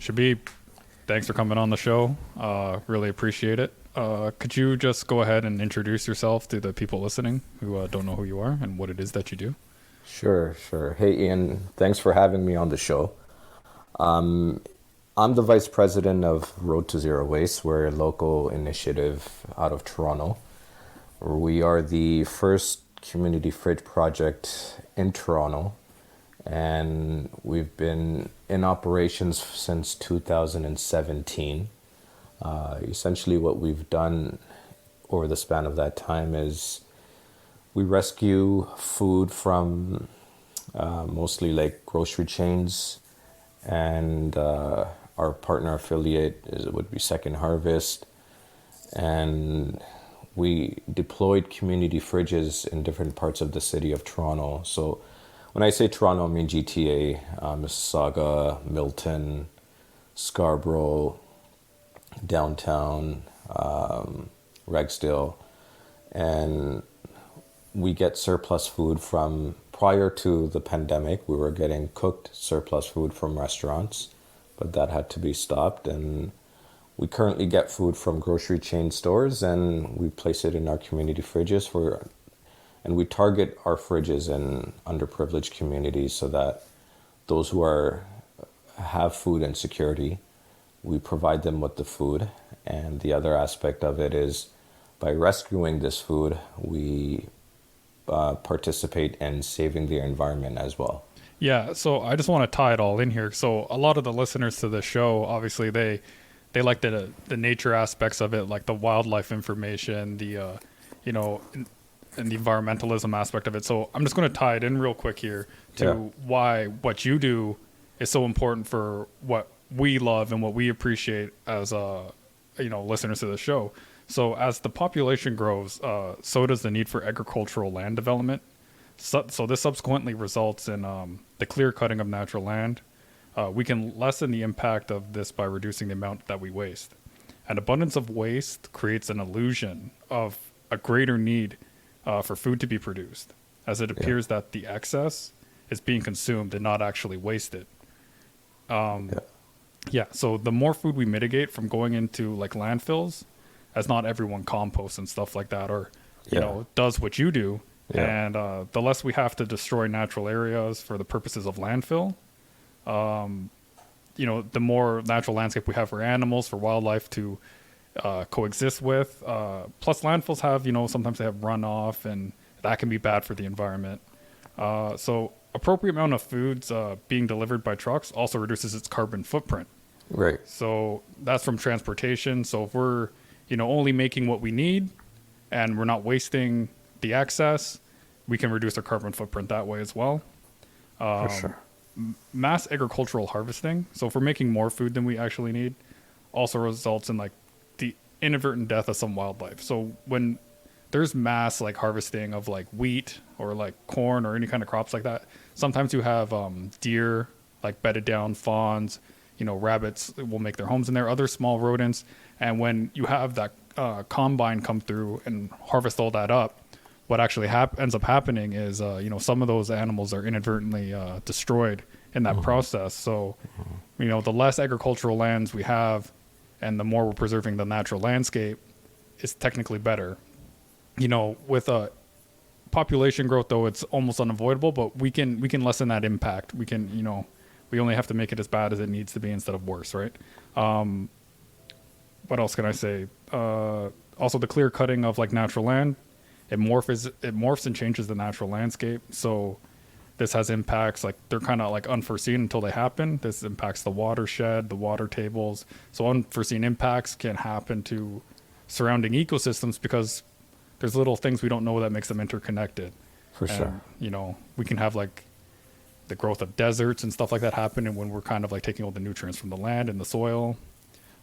Shabeeb, thanks for coming on the show. Really appreciate it. Could you just go ahead and introduce yourself to the people listening who don't know who you are and what it is that you do? Sure, sure. Hey, Ian, thanks for having me on the show. I'm the vice president of Road to Zero Waste. We're a local initiative out of Toronto. We are the first community fridge project in Toronto, and we've been in operations since 2017. Essentially, what we've done over the span of that time is we rescue food from mostly like grocery chains, and our partner affiliate would be Second Harvest, and we deployed community fridges in different parts of the city of Toronto. So when I say Toronto, I mean GTA, Mississauga, Milton, Scarborough, downtown, Rexdale, and we get surplus food from prior to the pandemic. We were getting cooked surplus food from restaurants, but that had to be stopped. And we currently get food from grocery chain stores, and we place it in our community fridges and we target our fridges in underprivileged communities so that those who are have food insecurity, we provide them with the food. And the other aspect of it is by rescuing this food, we participate in saving the environment as well. Yeah, so I just want to tie it all in here. So a lot of the listeners to the show, obviously, they like the nature aspects of it, like the wildlife information, the you know, and the environmentalism aspect of it. So I'm just going to tie it in real quick here to Yeah, why what you do is so important for what we love and what we appreciate as listeners to the show. So as the population grows, so does the need for agricultural land development. So this subsequently results in the clear cutting of natural land. We can lessen the impact of this by reducing the amount that we waste. An abundance of waste creates an illusion of a greater need for food to be produced, as it yeah, appears that the excess is being consumed and not actually wasted. yeah, Yeah, so the more food we mitigate from going into like landfills, as not everyone composts and stuff like that, or yeah, does what you do, yeah, and the less we have to destroy natural areas for the purposes of landfill, the more natural landscape we have for animals, for wildlife to coexist with. Plus, landfills have, sometimes they have runoff, and that can be bad for the environment. So, appropriate amount of foods being delivered by trucks also reduces its carbon footprint. right, So that's from transportation. So if we're, only making what we need, and we're not wasting the excess, we can reduce our carbon footprint that way as well. for sure. Mass agricultural harvesting. So if we're making more food than we actually need, also results in like the inadvertent death of some wildlife. So when there's mass like harvesting of like wheat or like corn or any kind of crops like that, sometimes you have deer like bedded down, fawns, rabbits will make their homes in there, other small rodents. And when you have that combine come through and harvest all that up, what actually ends up happening is, some of those animals are inadvertently destroyed in that process. So, the less agricultural lands we have and the more we're preserving the natural landscape is technically better. With population growth, though, it's almost unavoidable, but we can lessen that impact. We only have to make it as bad as it needs to be instead of worse, right? What else can I say? Also, the clear cutting of like natural land, it morphs and changes the natural landscape. So this has impacts like they're kind of like unforeseen until they happen. This impacts the watershed, the water tables. So unforeseen impacts can happen to surrounding ecosystems because there's little things we don't know that makes them interconnected. For sure. And we can have like the growth of deserts and stuff like that happen, and when we're kind of like taking all the nutrients from the land and the soil.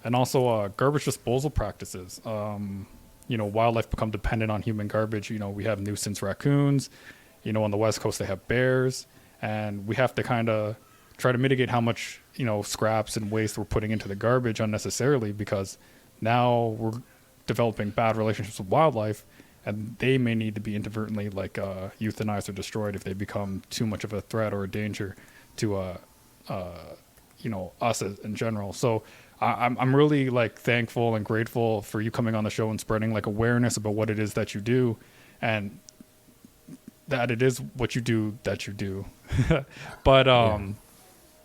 And also garbage disposal practices. Wildlife become dependent on human garbage. We have nuisance raccoons. On the West Coast they have bears, and we have to kind of try to mitigate how much scraps and waste we're putting into the garbage unnecessarily, because now we're developing bad relationships with wildlife, and they may need to be inadvertently like euthanized or destroyed if they become too much of a threat or a danger to us in general. So I'm really like thankful and grateful for you coming on the show and spreading like awareness about what it is that you do, and that it is what you do that you do. But Yeah.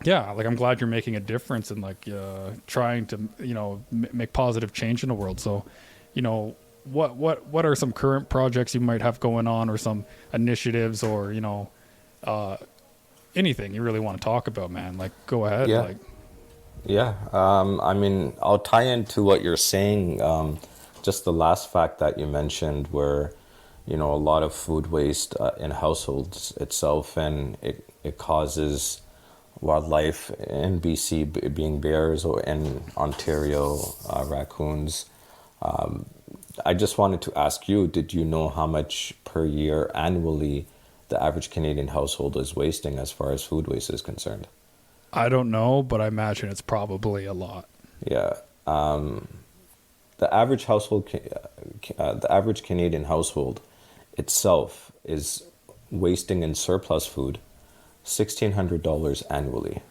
yeah, like I'm glad you're making a difference and like trying to make positive change in the world. So what are some current projects you might have going on, or some initiatives, or uh anything you really want to talk about, man? Like go ahead. Yeah. Like Yeah. I mean, I'll tie into what you're saying. Just the last fact that you mentioned, where, a lot of food waste in households itself, and it causes wildlife in BC, being bears, or in Ontario, raccoons. I just wanted to ask you, did you know how much per year annually the average Canadian household is wasting as far as food waste is concerned? I don't know, but I imagine it's probably a lot. Yeah. The average household, the average Canadian household itself is wasting in surplus food $1,600 annually.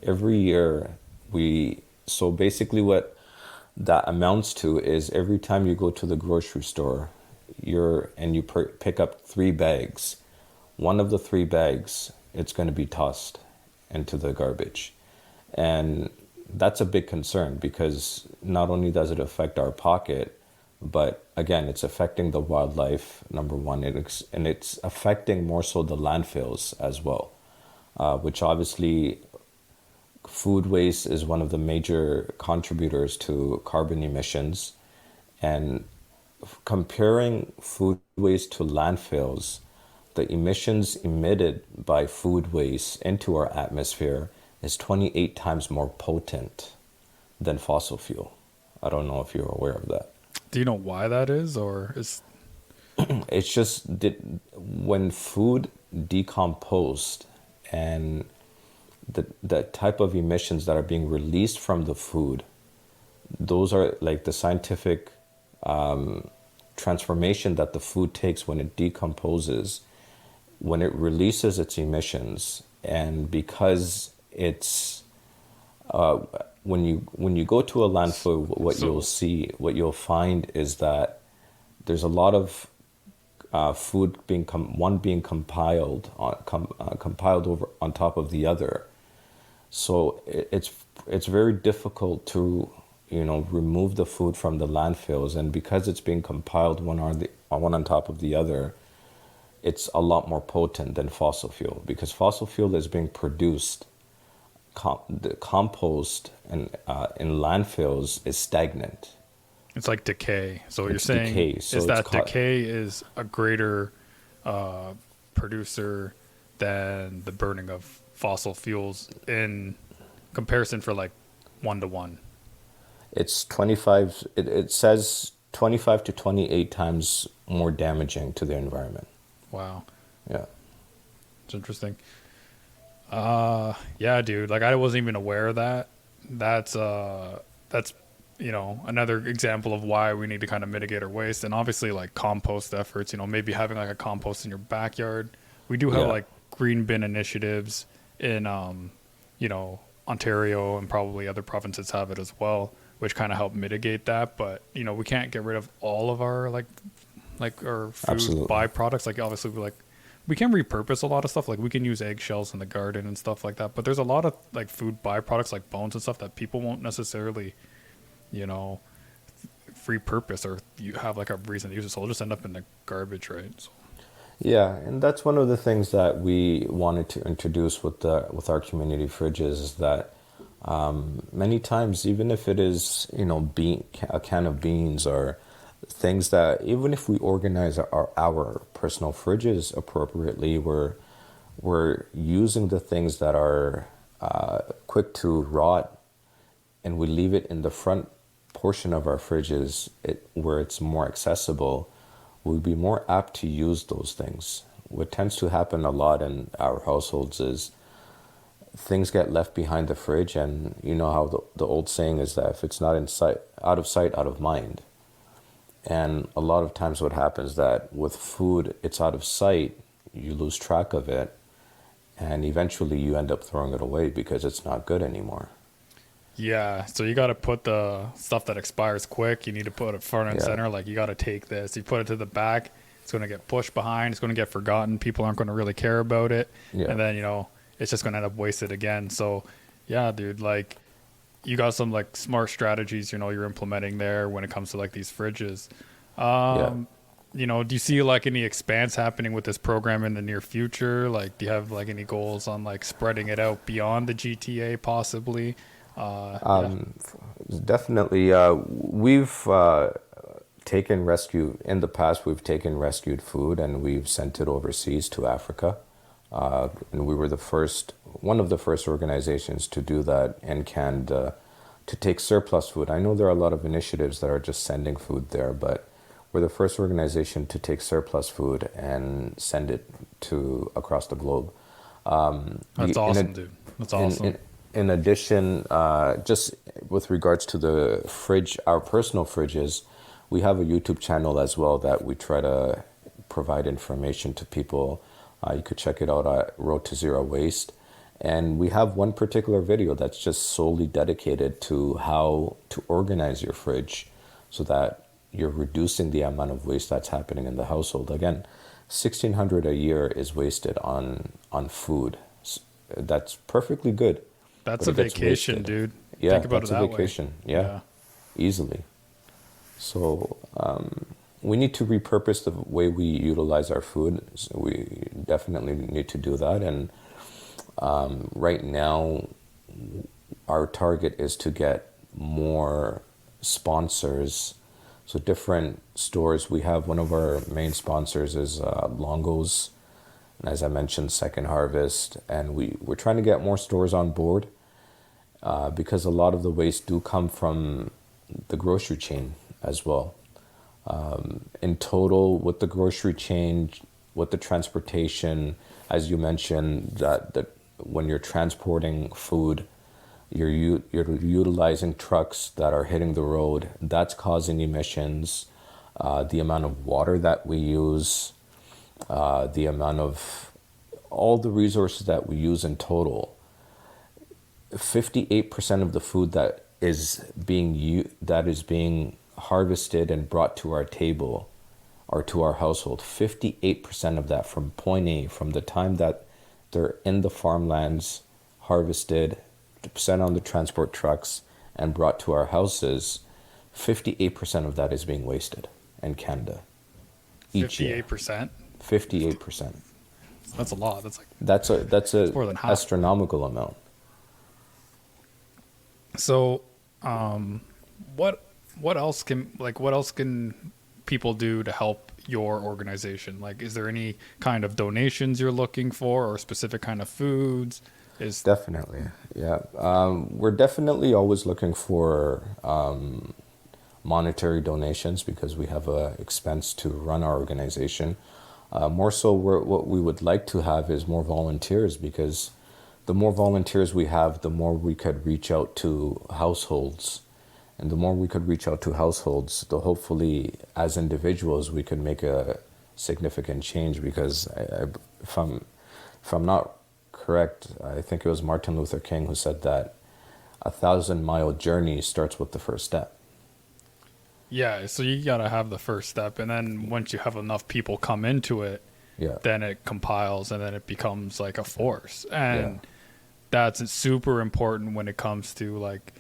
Every year, so basically what that amounts to is every time you go to the grocery store, you pick up 3 bags. One of the 3 bags, it's going to be tossed into the garbage. And that's a big concern, because not only does it affect our pocket, but again, it's affecting the wildlife, number one, and it's affecting more so the landfills as well, which obviously food waste is one of the major contributors to carbon emissions. And comparing food waste to landfills, the emissions emitted by food waste into our atmosphere is 28 times more potent than fossil fuel. I don't know if you're aware of that. Do you know why that is, or is It's just that when food decomposed, and the type of emissions that are being released from the food, those are like the scientific transformation that the food takes when it decomposes, when it releases its emissions. And because it's when you go to a landfill, so? what you'll find is that there's a lot of food being compiled over on top of the other. So it's very difficult to remove the food from the landfills, and because it's being compiled one on top of the other, it's a lot more potent than fossil fuel, because fossil fuel is being produced. The compost in landfills is stagnant. It's like decay. So what you're It's saying decay, so is it's that caught. decay is a greater uh, producer than the burning of fossil fuels in comparison, for like 1 to 1. It's 25. It says 25 to 28 times more damaging to the environment. Wow, Yeah. it's interesting. Yeah, dude. Like I wasn't even aware of that. That's another example of why we need to kind of mitigate our waste, and obviously like compost efforts. Maybe having like a compost in your backyard. We do have Yeah. like green bin initiatives in Ontario, and probably other provinces have it as well, which kind of help mitigate that. But we can't get rid of all of our like our food Absolutely. byproducts. Like obviously we can repurpose a lot of stuff. Like we can use eggshells in the garden and stuff like that. But there's a lot of like food byproducts, like bones and stuff, that people won't necessarily, you know, repurpose, or you have like a reason to use it. So it'll just end up in the garbage, right? So, Yeah, and that's one of the things that we wanted to introduce with our community fridges, is that many times, even if it is a can of beans, or things that, even if we organize our personal fridges appropriately, we're using the things that are quick to rot, and we leave it in the front portion of our fridges, where it's more accessible, we'll be more apt to use those things. What tends to happen a lot in our households is things get left behind the fridge, and you know how the old saying is that if it's not in sight, out of sight, out of mind. And a lot of times what happens that with food, it's out of sight, you lose track of it, and eventually you end up throwing it away because it's not good anymore. Yeah, so you got to put the stuff that expires quick. You need to put it front and Yeah, center. Like you got to take this. You put it to the back, it's going to get pushed behind. It's going to get forgotten. People aren't going to really care about it, yeah, and then it's just going to end up wasted again. So, yeah, dude, like you got some like smart strategies. You're implementing there when it comes to like these fridges. yeah. Do you see like any expanse happening with this program in the near future? Like, do you have like any goals on like spreading it out beyond the GTA possibly? Yeah. Definitely. We've taken rescue in the past. We've taken rescued food and we've sent it overseas to Africa. And we were one of the first organizations to do that in Canada, to take surplus food. I know there are a lot of initiatives that are just sending food there, but we're the first organization to take surplus food and send it to across the globe. That's In awesome, a, dude. That's in, awesome. in, in addition, just with regards to the fridge, our personal fridges, we have a YouTube channel as well that we try to provide information to people. You could check it out at Road to Zero Waste. And we have one particular video that's just solely dedicated to how to organize your fridge so that you're reducing the amount of waste that's happening in the household. Again, 1,600 a year is wasted on food. That's perfectly good, That's but a it gets vacation, wasted. dude. Yeah, Think about it that's a that way. vacation. Yeah, Yeah. easily. So we need to repurpose the way we utilize our food. So we definitely need to do that. And right now, our target is to get more sponsors. So different stores. We have one of our main sponsors is Longo's, and as I mentioned, Second Harvest, and we're trying to get more stores on board because a lot of the waste do come from the grocery chain as well. In total, with the grocery chain, with the transportation, as you mentioned, that when you're transporting food, you're utilizing trucks that are hitting the road. That's causing emissions. The amount of water that we use, the amount of all the resources that we use in total. 58% of the food that is being harvested and brought to our table or to our household, 58% of that from point A, from the time that they're in the farmlands, harvested, sent on the transport trucks, and brought to our houses, 58% of that is being wasted in Canada each year. 58%. 58%. That's a lot. That's like That's a it's more than half. astronomical amount. So, what what else can people do to help your organization? Like, is there any kind of donations you're looking for, or specific kind of foods? Is Definitely, yeah. We're definitely always looking for monetary donations because we have a expense to run our organization. More so, what we would like to have is more volunteers because the more volunteers we have, the more we could reach out to households. And the more we could reach out to households, the hopefully as individuals we could make a significant change because if I'm not correct, I think it was Martin Luther King who said that 1,000-mile journey starts with the first step. Yeah, so you gotta have the first step, and then once you have enough people come into it, Yeah, then it compiles, and then it becomes like a force, yeah, and that's super important when it comes to like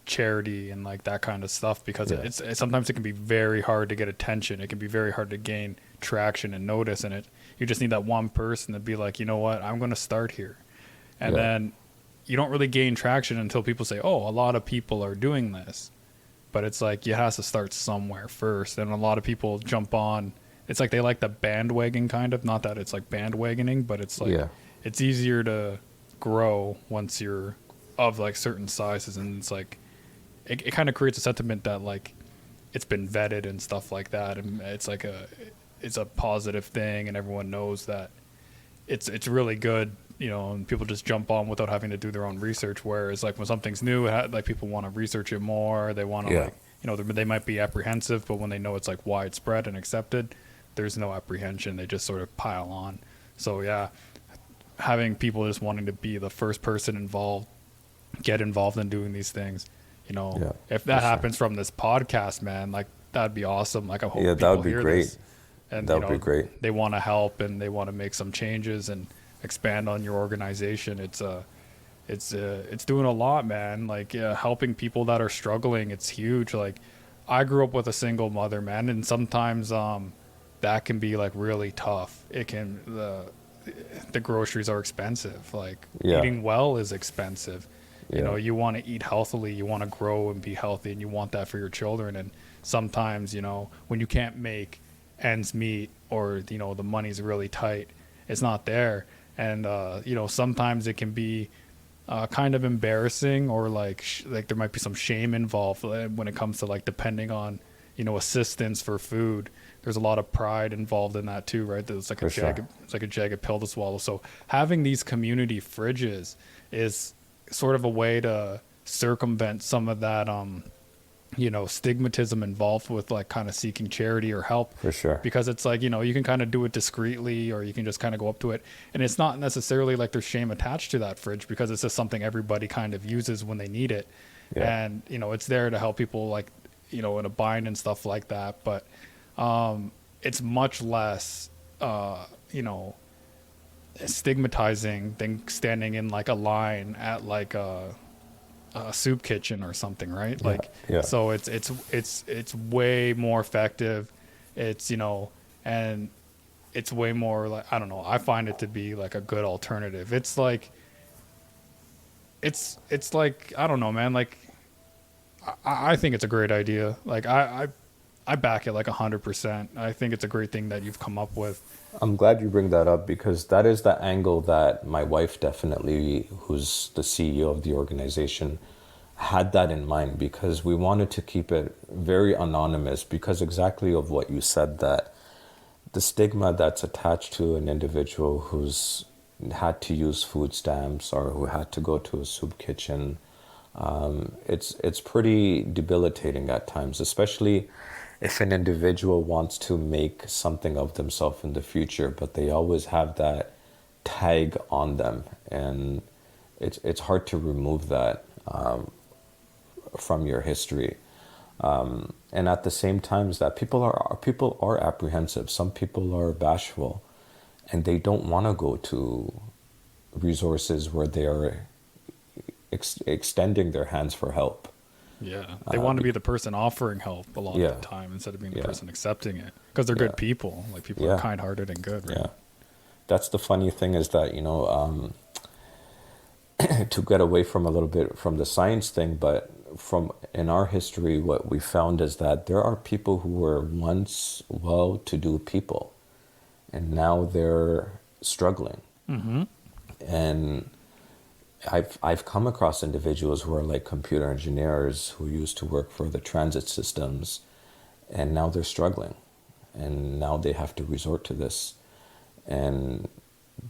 charity and like that kind of stuff because yeah, sometimes it can be very hard to get attention. It can be very hard to gain traction and notice, and you just need that one person to be like, you know what, I'm going to start here, and yeah, then you don't really gain traction until people say, oh, a lot of people are doing this. But it's like you have to start somewhere first, and a lot of people jump on. It's like they like the bandwagon kind of, not that it's like bandwagoning, but it's like yeah, it's easier to grow once you're of like certain sizes, and it's like it kind of creates a sentiment that like it's been vetted and stuff like that, and it's a positive thing, and everyone knows that it's really good, and people just jump on without having to do their own research. Whereas like when something's new, like people want to research it more. They want to yeah. like, they might be apprehensive, but when they know it's like widespread and accepted, there's no apprehension. They just sort of pile on. So yeah, having people just wanting to be the first person involved, get involved in doing these things. Yeah, If for that sure. happens from this podcast, man, like that'd be awesome. Like I Yeah, hope that people would be hear great. this, and That would be great. they want to help and they want to make some changes and expand on your organization. It's doing a lot, man. Like helping people that are struggling, it's huge. Like I grew up with a single mother, man, and sometimes that can be like really tough. It can the groceries are expensive. Like Yeah, eating well is expensive. yeah, You want to eat healthily, you want to grow and be healthy, and you want that for your children. And sometimes, when you can't make ends meet, or the money's really tight, it's not there. And sometimes it can be kind of embarrassing, or like there might be some shame involved when it comes to like depending on assistance for food. There's a lot of pride involved in that too, right? There's like for sure. it's like a jagged pill to swallow. So having these community fridges is sort of a way to circumvent some of that stigmatism involved with like kind of seeking charity or help, For sure. because it's like you can kind of do it discreetly, or you can just kind of go up to it, and it's not necessarily like there's shame attached to that fridge, because it's just something everybody kind of uses when they need it. Yeah. And it's there to help people, like in a bind and stuff like that. But it's much less stigmatizing than standing in like a line at like a soup kitchen or something, right? Yeah, Like, yeah. so it's way more effective. It's and it's way more like, I don't know, I find it to be like a good alternative. It's like I don't know, man. Like I think it's a great idea. Like I back it like 100%. I think it's a great thing that you've come up with. I'm glad you bring that up because that is the angle that my wife definitely, who's the CEO of the organization, had that in mind, because we wanted to keep it very anonymous, because exactly of what you said, that the stigma that's attached to an individual who's had to use food stamps or who had to go to a soup kitchen, it's pretty debilitating at times, especially if an individual wants to make something of themselves in the future, but they always have that tag on them, and it's hard to remove that from your history. And at the same time, is that people are apprehensive. Some people are bashful, and they don't want to go to resources where they are extending their hands for help. Yeah, they want to be the person offering help a lot Yeah, of the time, instead of being the yeah, person accepting it, because they're yeah, good people. Like people are yeah, kind-hearted and good, right? yeah. That's the funny thing, is that to get away from a little bit from the science thing, but from in our history, what we found is that there are people who were once well-to-do people, and now they're struggling. Mm-hmm. And I've come across individuals who are like computer engineers who used to work for the transit systems, and now they're struggling, and now they have to resort to this. And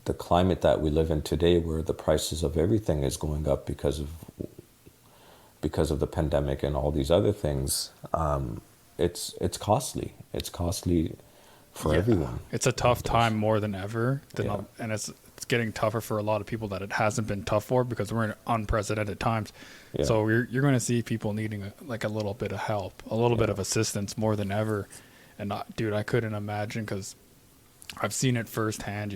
the climate that we live in today, where the prices of everything is going up because of the pandemic and all these other things, it's costly. It's costly for Yeah, everyone it's a tough nowadays. time more than ever, Yeah, and it's getting tougher for a lot of people that it hasn't been tough for, because we're in unprecedented times. yeah, So you're going to see people needing like a little bit of help, a little bit yeah, of assistance more than ever. And dude, I couldn't imagine, because I've seen it firsthand,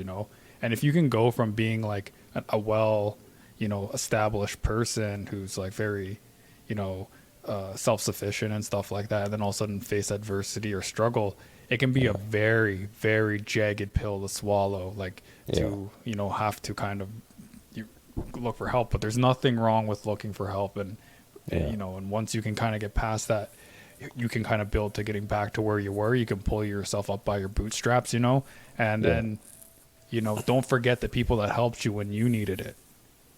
And if you can go from being like a well, established person who's like very, you know, self-sufficient and stuff like that, and then all of a sudden face adversity or struggle, it can be a yeah, very, very jagged pill to swallow. Like yeah, to, have to kind of you look for help. But there's nothing wrong with looking for help, and yeah, and once you can kind of get past that, you can kind of build to getting back to where you were. You can pull yourself up by your bootstraps, and yeah, then don't forget the people that helped you when you needed it.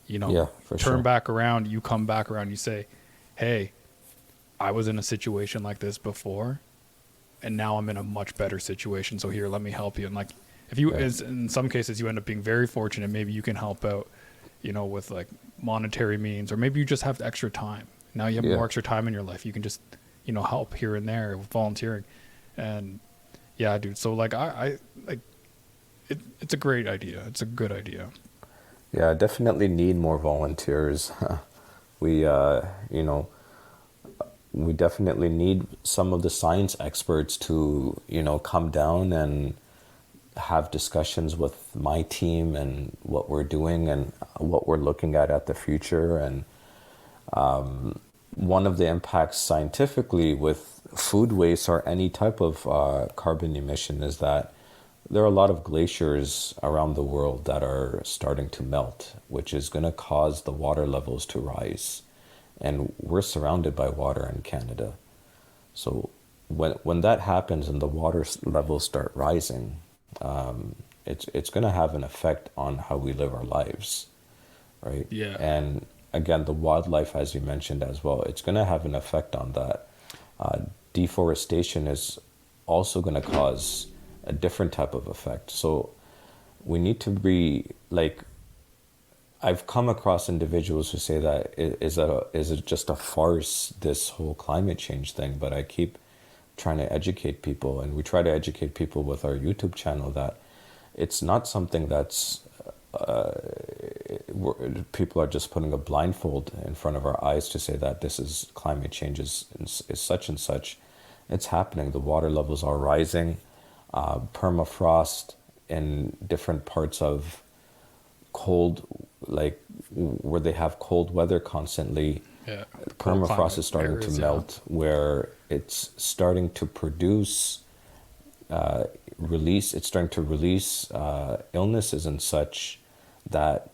yeah, for Turn sure. back around, you come back around, you say, hey, I was in a situation like this before, and now I'm in a much better situation. So here, let me help you. And like, if you, Yeah, in some cases, you end up being very fortunate. Maybe you can help out, with like monetary means, or maybe you just have extra time. Now you have yeah. more extra time in your life. You can just, help here and there with volunteering. And yeah, dude. So like, I like, it's a great idea. It's a good idea. Yeah, definitely need more volunteers. We, you know, we definitely need some of the science experts to, come down and have discussions with my team and what we're doing and what we're looking at the future. And one of the impacts scientifically with food waste or any type of carbon emission is that there are a lot of glaciers around the world that are starting to melt, which is going to cause the water levels to rise. And we're surrounded by water in Canada. So when that happens and the levels start rising, it's going to have an effect on how we live our lives, right? Yeah. And again, the wildlife, as you mentioned as well, it's going to have an effect on that. Uh, Deforestation is also going to cause a different type of effect. So we need to be like, I've come across individuals who say that is it just a farce, this whole climate change thing? But I keep trying to educate people, and we try to educate people with our YouTube channel that it's not something that's people are just putting a blindfold in front of our eyes to say that this is climate change is such and such. It's happening. The water levels are rising. Permafrost in different parts of cold, like where they have cold weather constantly, Yeah. Cold permafrost climate is starting to areas, yeah. melt, where it's starting to produce it's starting to release illnesses and such that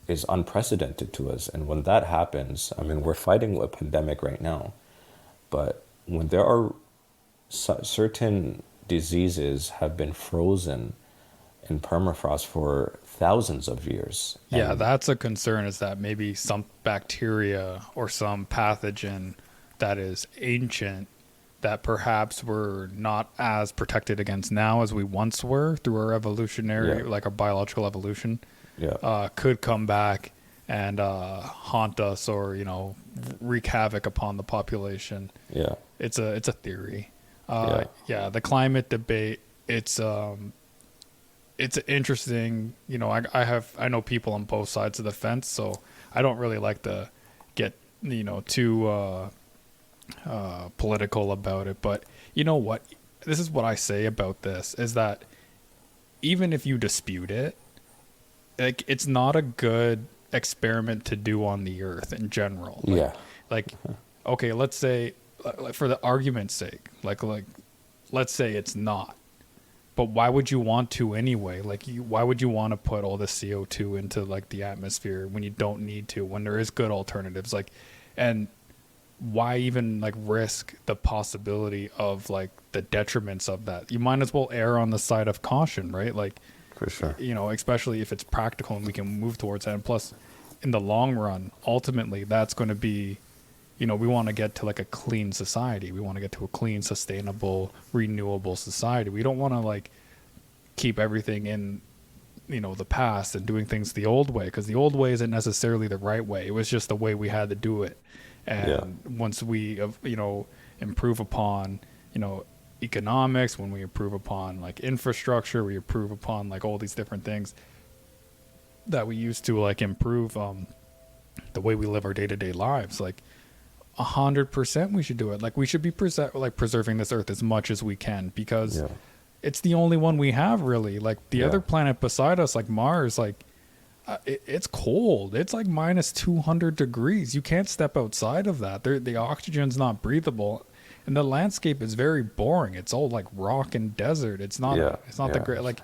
is unprecedented to us. And when that happens, I mean, we're fighting a pandemic right now, but when there are certain diseases have been frozen in permafrost for thousands of years. Yeah, And that's a concern, is that maybe some bacteria or some pathogen that is ancient that perhaps we're not as protected against now as we once were through our evolutionary, yeah, like our biological evolution, yeah, could come back and haunt us, or wreak havoc upon the population. yeah, It's a theory. yeah, Yeah, the climate debate. It's interesting. I know people on both sides of the fence, so I don't really like to get too political about it. But you know what? This is what I say about this: is that even if you dispute it, like, it's not a good experiment to do on the Earth in general. yeah, Like, okay, let's say, like, for the argument's sake, like, let's say it's not. But why would you want to anyway? Like, why would you want to put all the CO2 into like the atmosphere when you don't need to? When there is good alternatives, like, and why even like risk the possibility of like the detriments of that? You might as well err on the side of caution, right? Like, for sure. especially if it's practical and we can move towards that. And plus, in the long run, ultimately, that's going to be, we want to get to like a clean society. We want to get to a clean, sustainable, renewable society. We don't want to like keep everything in, the past and doing things the old way, because the old way isn't necessarily the right way. It was just the way we had to do it. Yeah, And once we, improve upon, economics, when we improve upon like infrastructure, we improve upon like all these different things that we used to like improve the way we live our day-to-day lives. Like, 100% we should do it. Like, we should be preserving this earth as much as we can, because yeah, it's the only one we have, really. Like, the yeah, other planet beside us, like Mars, like it's cold. It's like minus 200 degrees. You can't step outside of that. The oxygen's not breathable, and the landscape is very boring. It's all like rock and desert. It's not yeah, it's not the yeah, great, like,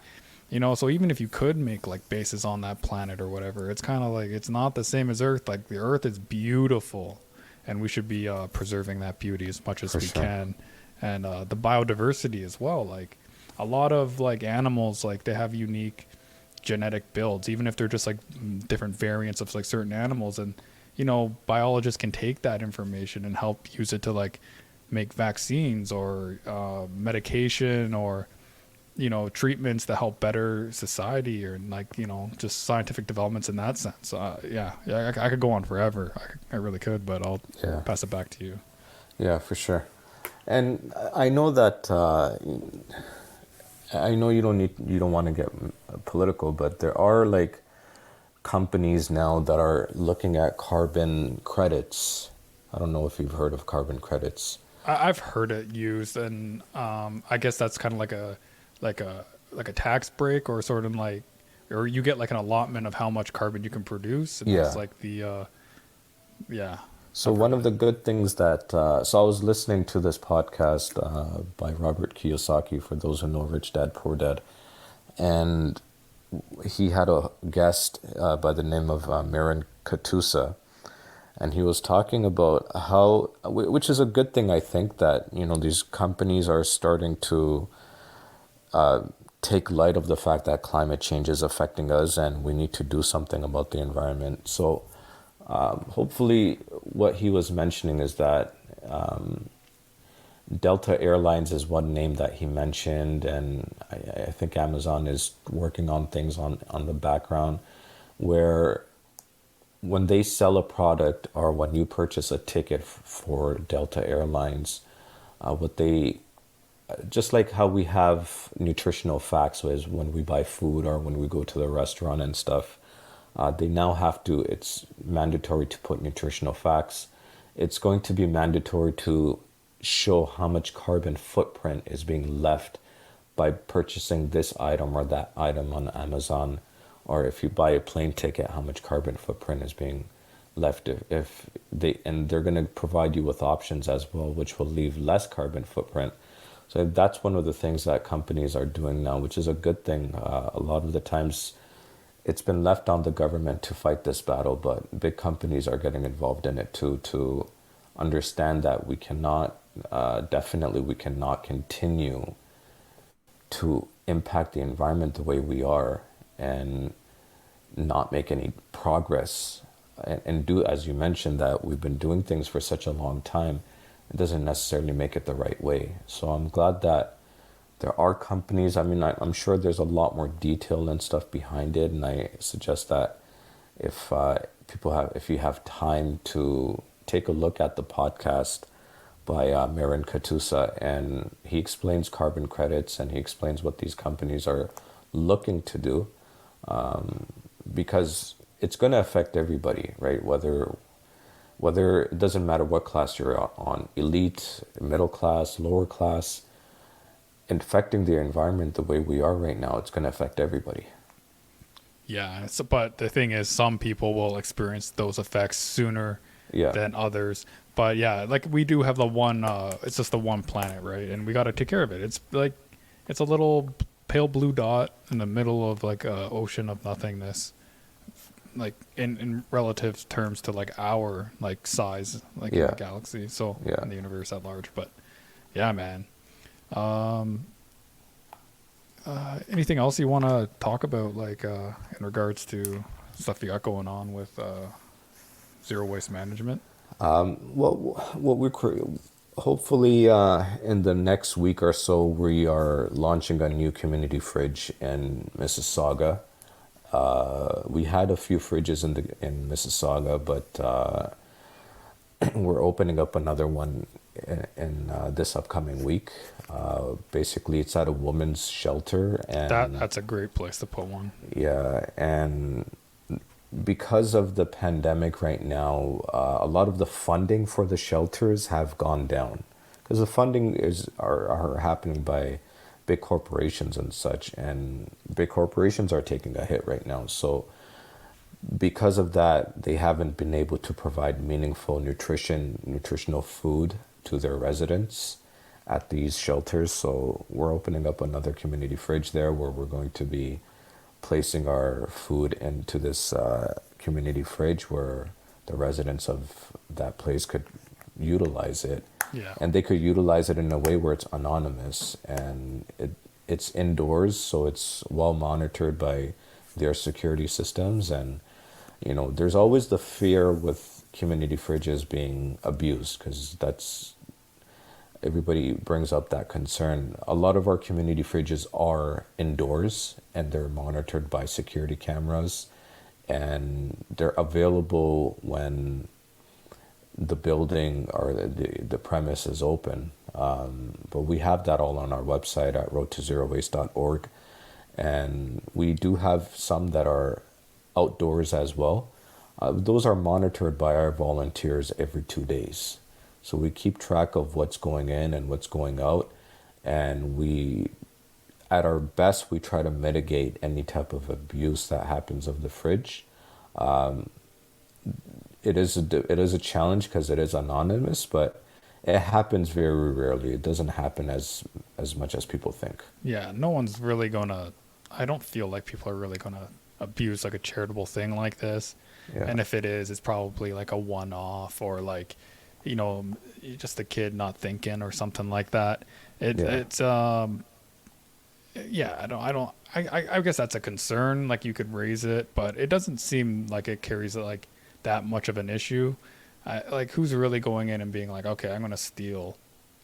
so even if you could make like bases on that planet or whatever, it's kind of like, it's not the same as Earth. Like, the Earth is beautiful, and we should be preserving that beauty as much as for we sure. can. And the biodiversity as well. Like, a lot of like animals, like, they have unique genetic builds, even if they're just like different variants of like certain animals. And biologists can take that information and help use it to like make vaccines or medication, or treatments to help better society, or like just scientific developments in that sense. Yeah, I could go on forever. I really could, but I'll Yeah, pass it back to you. yeah, for sure. And I know that I know you don't want to get political, but there are like companies now that are looking at carbon credits. I don't know if you've heard of carbon credits. I've heard it used, and I guess that's kind of like a like a tax break, or sort of like, or you get like an allotment of how much carbon you can produce, and that's Yeah. like the yeah, So I've heard one of of the it. good things that so I was listening to this podcast by Robert Kiyosaki, for those who know Rich Dad Poor Dad, and he had a guest by the name of Marin Katusa, and he was talking about how, which is a good thing, I think, that these companies are starting to take light of the fact that climate change is affecting us and we need to do something about the environment. So hopefully, what he was mentioning is that Delta Airlines is one name that he mentioned, and I think Amazon is working on things on the background where when they sell a product or when you purchase a ticket for Delta Airlines, what they just like how we have nutritional facts is when we buy food or when we go to the restaurant and stuff, they now have to, it's mandatory to put nutritional facts. It's going to be mandatory to show how much carbon footprint is being left by purchasing this item or that item on Amazon, or if you buy a plane ticket, how much carbon footprint is being left. If they, and they're going to provide you with options as well, which will leave less carbon footprint. So that's one of the things that companies are doing now, which is a good thing. A lot of the times it's been left on the government to fight this battle, but big companies are getting involved in it too, to understand that we cannot, definitely we cannot continue to impact the environment the way we are and not make any progress, and do, as you mentioned, that we've been doing things for such a long time, it doesn't necessarily make it the right way. So I'm glad that there are companies. I mean, I'm sure there's a lot more detail and stuff behind it, and I suggest that if if you have time to take a look at the podcast by Marin Katusa, and he explains carbon credits and he explains what these companies are looking to do, because it's going to affect everybody, right? Whether it doesn't matter what class you're on, elite, middle class, lower class, affecting the environment the way we are right now, it's going to affect everybody. Yeah, but the thing is, some people will experience those effects sooner Yeah, than others. But yeah, like we do have the one. It's just the one planet, right? And we got to take care of it. It's like it's a little pale blue dot in the middle of like a ocean of nothingness, like in relative terms to like our like size, like in the yeah, galaxy, so yeah. in the universe at large. But yeah, man. Um, Anything else you want to talk about, like in regards to stuff you got going on with zero waste management? Well, what hopefully in the next week or so, we are launching a new community fridge in Mississauga. We had a few fridges in Mississauga, but we're opening up another one in this upcoming week. Basically, it's at a women's shelter, and That's a great place to put one. yeah, and because of the pandemic right now, a lot of the funding for the shelters have gone down because the funding are happening by big corporations and such, and big corporations are taking a hit right now. So because of that, they haven't been able to provide meaningful nutritional food to their residents at these shelters. So we're opening up another community fridge there where we're going to be placing our food into this community fridge where the residents of that place could utilize it. Yeah. And they could utilize it in a way where it's anonymous, and it's indoors, so it's well monitored by their security systems. And there's always the fear with community fridges being abused, because that's, everybody brings up that concern. A lot of our community fridges are indoors and they're monitored by security cameras, and they're available when the building or the premise is open. But we have that all on our website at roadtozerowaste.org. And we do have some that are outdoors as well. Those are monitored by our volunteers every 2 days. So we keep track of what's going in and what's going out, and at our best, we try to mitigate any type of abuse that happens of the fridge. It is a challenge because it is anonymous, but it happens very rarely. It doesn't happen as much as people think. Yeah, no one's really gonna. I don't feel like people are really gonna abuse like a charitable thing like this. Yeah, And if it is, it's probably like a one-off or like, you know, just a kid not thinking or something like that. yeah, It's yeah, I guess that's a concern. Like you could raise it, but it doesn't seem like it carries like that much of an issue. Like who's really going in and being like, okay, I'm gonna steal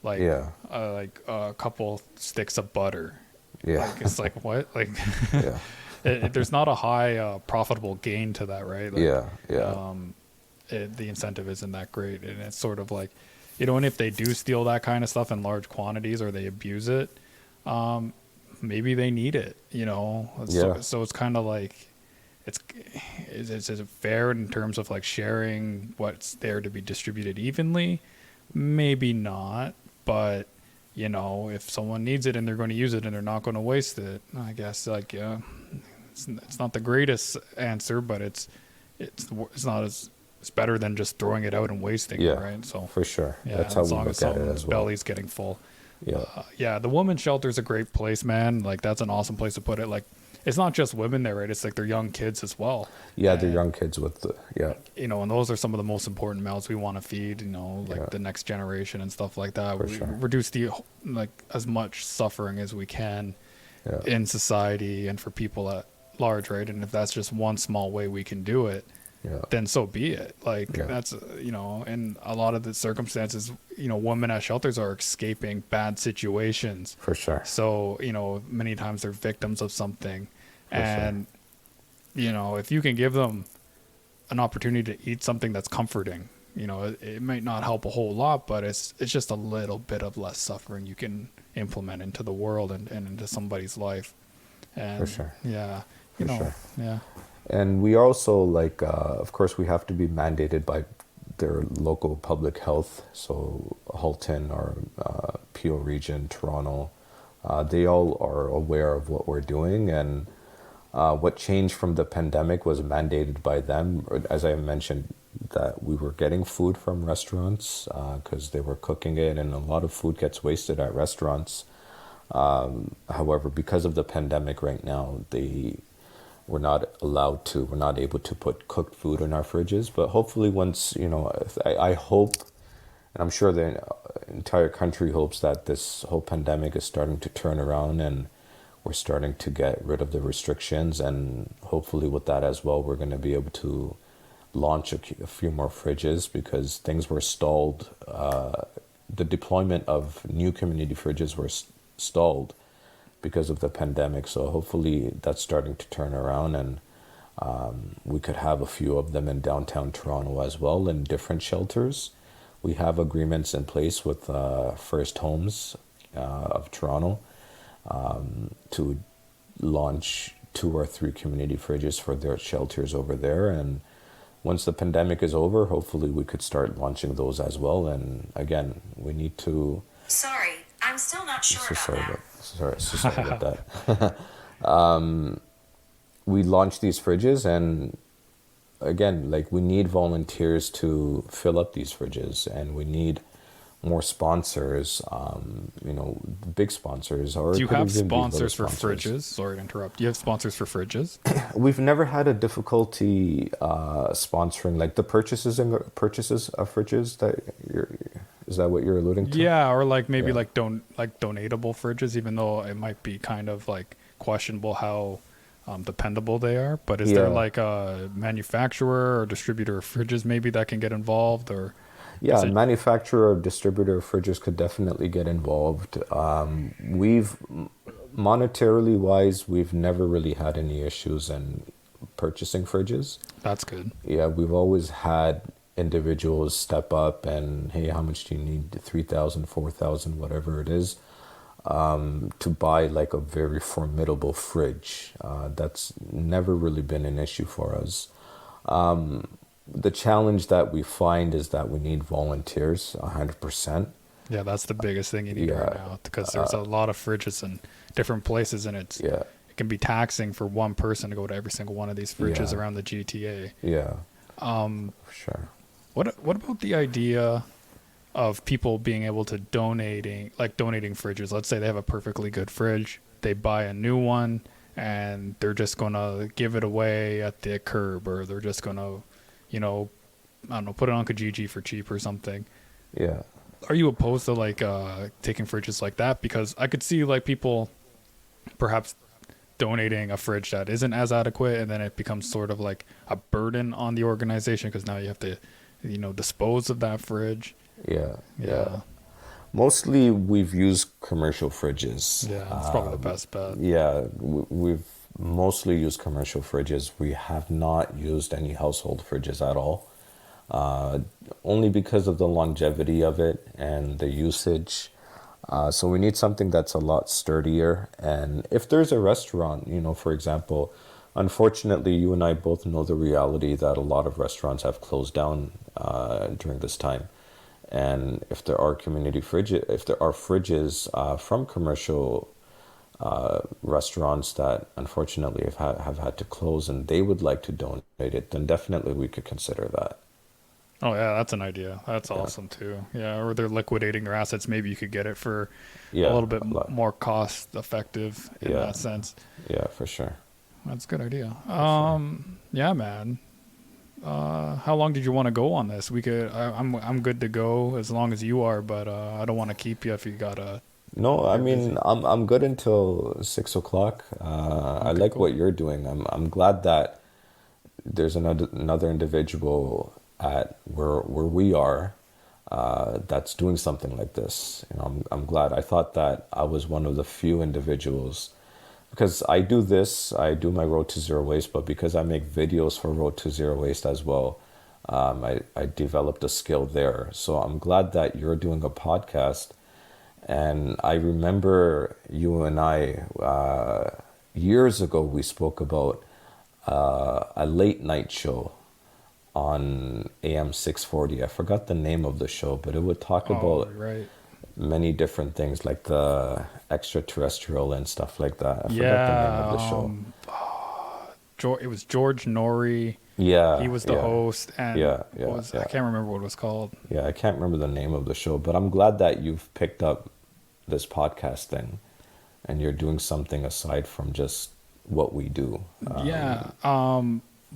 yeah, like a couple sticks of butter. yeah, Like it's like what? Like yeah, there's not a high profitable gain to that, right? Like yeah, yeah, the incentive isn't that great, and it's sort of like, you know, and if they do steal that kind of stuff in large quantities or they abuse it, maybe they need it, you know. yeah, So it's kind of like it's is it fair in terms of like sharing what's there to be distributed evenly? Maybe not, but you know, if someone needs it and they're going to use it and they're not going to waste it, I guess like yeah, it's not the greatest answer, but it's not as it's better than just throwing it out and wasting it, yeah, right? So for sure. yeah, That's how as we long as look at it someone's as well. belly's getting full. Yeah, Yeah, the women's shelter is a great place, man. Like that's an awesome place to put it. Like it's not just women there, right? It's like they're young kids as well. yeah, the And young kids with the, yeah, you know, and those are some of the most important mouths we want to feed. You know, like yeah, the next generation and stuff like that. for We sure. reduce the like as much suffering as we can Yeah, in society and for people at large, right? And if that's just one small way we can do it, yeah, then so be it. Like yeah, that's you know, in a lot of the circumstances, you know, women at shelters are escaping bad situations. for sure. So you know, many times they're victims of something, For sure. and you know, if you can give them an opportunity to eat something that's comforting, you know, it might not help a whole lot, but it's just a little bit of less suffering you can implement into the world and into somebody's life. For And sure. yeah, you For know, sure. yeah, And we also like, of course, we have to be mandated by their local public health. So Halton or Peel Region, Toronto, they all are aware of what we're doing, and what changed from the pandemic was mandated by them. As I mentioned, that we were getting food from restaurants because they were cooking it, and a lot of food gets wasted at restaurants. However, because of the pandemic right now, we're not able to put cooked food in our fridges. But hopefully, once, I hope, and I'm sure the entire country hopes that this whole pandemic is starting to turn around and we're starting to get rid of the restrictions. And hopefully, with that as well, we're going to be able to launch a few more fridges because things were stalled. The deployment of new community fridges were stalled because of the pandemic. So hopefully that's starting to turn around, and we could have a few of them in downtown Toronto as well in different shelters. We have agreements in place with First Homes of Toronto to launch 2 or 3 community fridges for their shelters over there. And once the pandemic is over, hopefully we could start launching those as well. And again, we need to. Sorry, I'm still not sure about that. So sorry about that. We launched these fridges, and again, like, we need volunteers to fill up these fridges, and we need more sponsors. Big sponsors, or do you it could have even be little sponsors for sponsors. fridges? Sorry to interrupt. Do you have sponsors for fridges? We've never had a difficulty sponsoring like the purchases of fridges. Is that what you're alluding to? Yeah, or like maybe Yeah. like donatable fridges, even though it might be kind of like questionable how dependable they are. But is there Yeah. like a manufacturer or distributor of fridges maybe that can get involved, or Yeah, is it manufacturer or distributor of fridges could definitely get involved. We've monetarily wise, we've never really had any issues in purchasing fridges. that's good? Yeah, we've always had individuals step up and, hey, how much do you need? 3,000, 4,000, whatever it is. to buy like a very formidable fridge. That's never really been an issue for us. The challenge that we find is that we need volunteers 100%. Yeah, that's the biggest thing you need right Yeah, now because there's a lot of fridges in different places, and yeah, it can be taxing for one person to go to every single one of these fridges Yeah. around the GTA. yeah, for sure. What about the idea of people being able to donating fridges? Let's say they have a perfectly good fridge, they buy a new one, and they're just gonna give it away at the curb, or they're just gonna, you know, I don't know, put it on Kijiji for cheap or something. Yeah. Are you opposed to like taking fridges like that? Because I could see like people perhaps donating a fridge that isn't as adequate, and then it becomes sort of like a burden on the organization because now you have to, dispose of that fridge. Yeah, Yeah. yeah. Mostly we've used commercial fridges. Yeah, it's probably the best bet. Yeah, we've mostly used commercial fridges. We have not used any household fridges at all. Only because of the longevity of it and the usage. So we need something that's a lot sturdier. And if there's a restaurant, for example, unfortunately, you and I both know the reality that a lot of restaurants have closed down during this time. And if there are fridges from commercial restaurants that unfortunately have had to close and they would like to donate it, then definitely we could consider that. Oh yeah, that's an idea. That's Yeah. awesome too. Yeah, or they're liquidating their assets. Maybe you could get it for Yeah, a little bit a lot. more cost effective in Yeah. that sense. Yeah, for sure. That's a good idea. Yeah, man. How long did you want to go on this? I'm good to go as long as you are, but I don't want to keep you if you gotta. No, I You're mean busy. I'm good until 6 o'clock. I Okay, like cool. what you're doing. I'm glad that there's another individual at where we are that's doing something like this. I'm glad. I thought that I was one of the few individuals because I do this. I do my Road to Zero Waste, but because I make videos for Road to Zero Waste as well, I developed a skill there. So I'm glad that you're doing a podcast. And I remember you and I, years ago, we spoke about a late night show on AM 640. I forgot the name of the show, but it would talk Oh, about right. many different things like the extraterrestrial and stuff like that. I forgot the name of Yeah. the show. It was George Norrie. He Yeah, was the yeah, host, and yeah, what yeah, I yeah. can't remember what it was called. Yeah, I can't remember the name of the show, but I'm glad that you've picked up this podcast thing and you're doing something aside from just what we do. Yeah.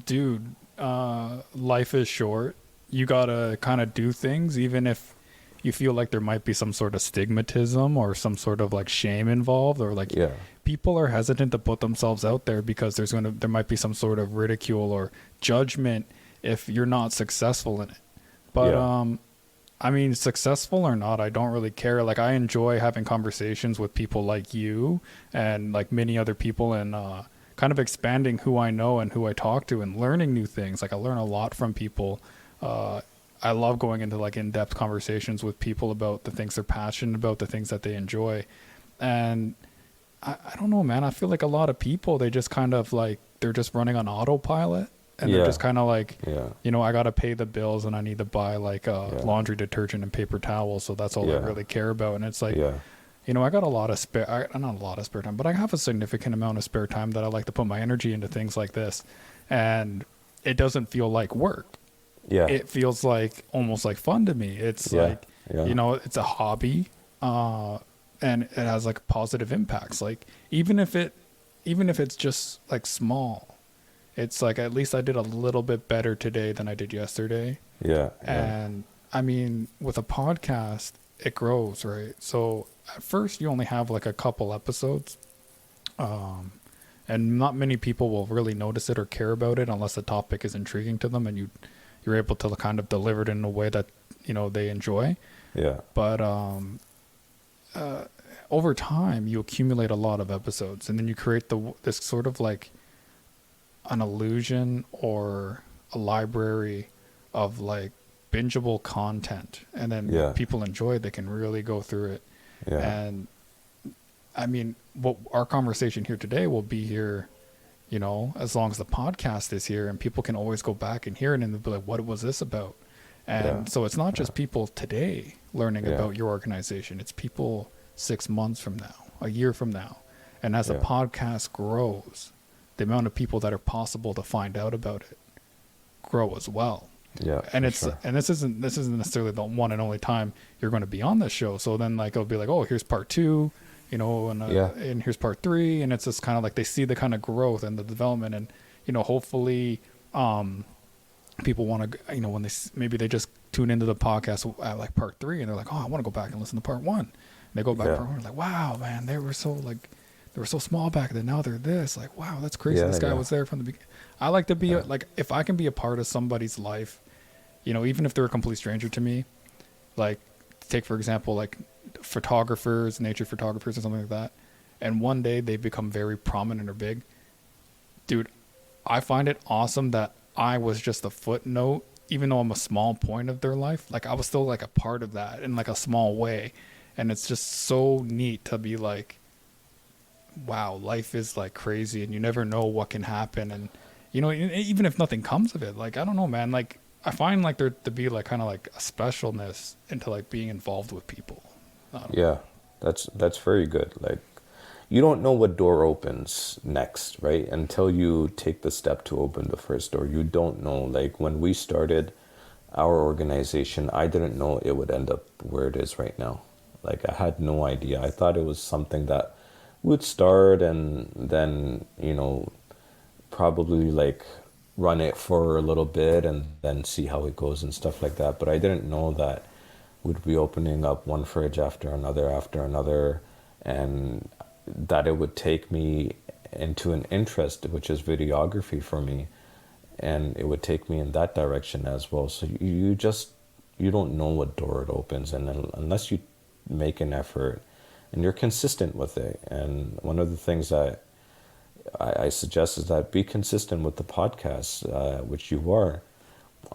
Dude, life is short. You gotta kind of do things, even if you feel like there might be some sort of stigmatism or some sort of like shame involved, or like Yeah, people are hesitant to put themselves out there because there might be some sort of ridicule or judgment if you're not successful in it. But yeah, I mean, successful or not, I don't really care. Like, I enjoy having conversations with people like you and like many other people, and kind of expanding who I know and who I talk to and learning new things. Like, I learn a lot from people. I love going into like in-depth conversations with people about the things they're passionate about, the things that they enjoy. And I don't know, man. I feel like a lot of people, they just kind of like, they're just running on autopilot. And they're yeah, just kind of like, yeah, I got to pay the bills and I need to buy like yeah, laundry detergent and paper towels. So that's all I yeah, really care about. And it's like, yeah, I got a lot of not a lot of spare time, but I have a significant amount of spare time that I like to put my energy into things like this. And it doesn't feel like work. yeah, It feels like almost like fun to me. It's yeah, like, yeah, it's a hobby. And it has like positive impacts. Like even if it's just like small, it's like at least I did a little bit better today than I did yesterday. yeah, And I mean, with a podcast, it grows, right? So at first you only have like a couple episodes. And not many people will really notice it or care about it unless the topic is intriguing to them and you're able to kind of deliver it in a way that, they enjoy. yeah, But over time you accumulate a lot of episodes, and then you create this sort of like an illusion or a library of like bingeable content, and then yeah, people enjoy it, they can really go through it. yeah, And I mean, what our conversation here today will be here, as long as the podcast is here, and people can always go back and hear it and they'll be like, what was this about? Yeah. And so it's not just people today learning Yeah. about your organization, it's people 6 months from now, a year from now. And as the Yeah. podcast grows, the amount of people that are possible to find out about it grow as well. Yeah. And for it's sure. and this isn't necessarily the one and only time you're going to be on this show. So then like it'll be like, oh, here's part 2, Yeah. and here's part 3, and it's just kind of like they see the kind of growth and the development, and hopefully people want to, when maybe they just tune into the podcast at like part 3 and they're like, oh, I want to go back and listen to part 1. And they go back to Yeah. part 1, like, wow, man, they were so small back then, now they're this, like, wow, that's crazy. Yeah, This guy yeah. was there from the beginning. I like to be Yeah. like, if I can be a part of somebody's life, even if they're a complete stranger to me, like take for example like photographers, nature photographers or something like that, and one day they become very prominent or big, dude, I find it awesome that I was just a footnote, even though I'm a small point of their life. Like I was still like a part of that in like a small way. And it's just so neat to be like, wow, life is like crazy and you never know what can happen. And, even if nothing comes of it, like, I don't know, man, like I find like there to be like kind of like a specialness into like being involved with people. I don't know. Yeah. That's very good. Like, you don't know what door opens next, right? Until you take the step to open the first door. You don't know. Like when we started our organization, I didn't know it would end up where it is right now. Like I had no idea. I thought it was something that would start and then, probably like run it for a little bit and then see how it goes and stuff like that. But I didn't know that we'd be opening up one fridge after another, and that it would take me into an interest, which is videography for me, and it would take me in that direction as well. So you don't know what door it opens, and unless you make an effort and you're consistent with it. And one of the things that I suggest is that be consistent with the podcast, which you are.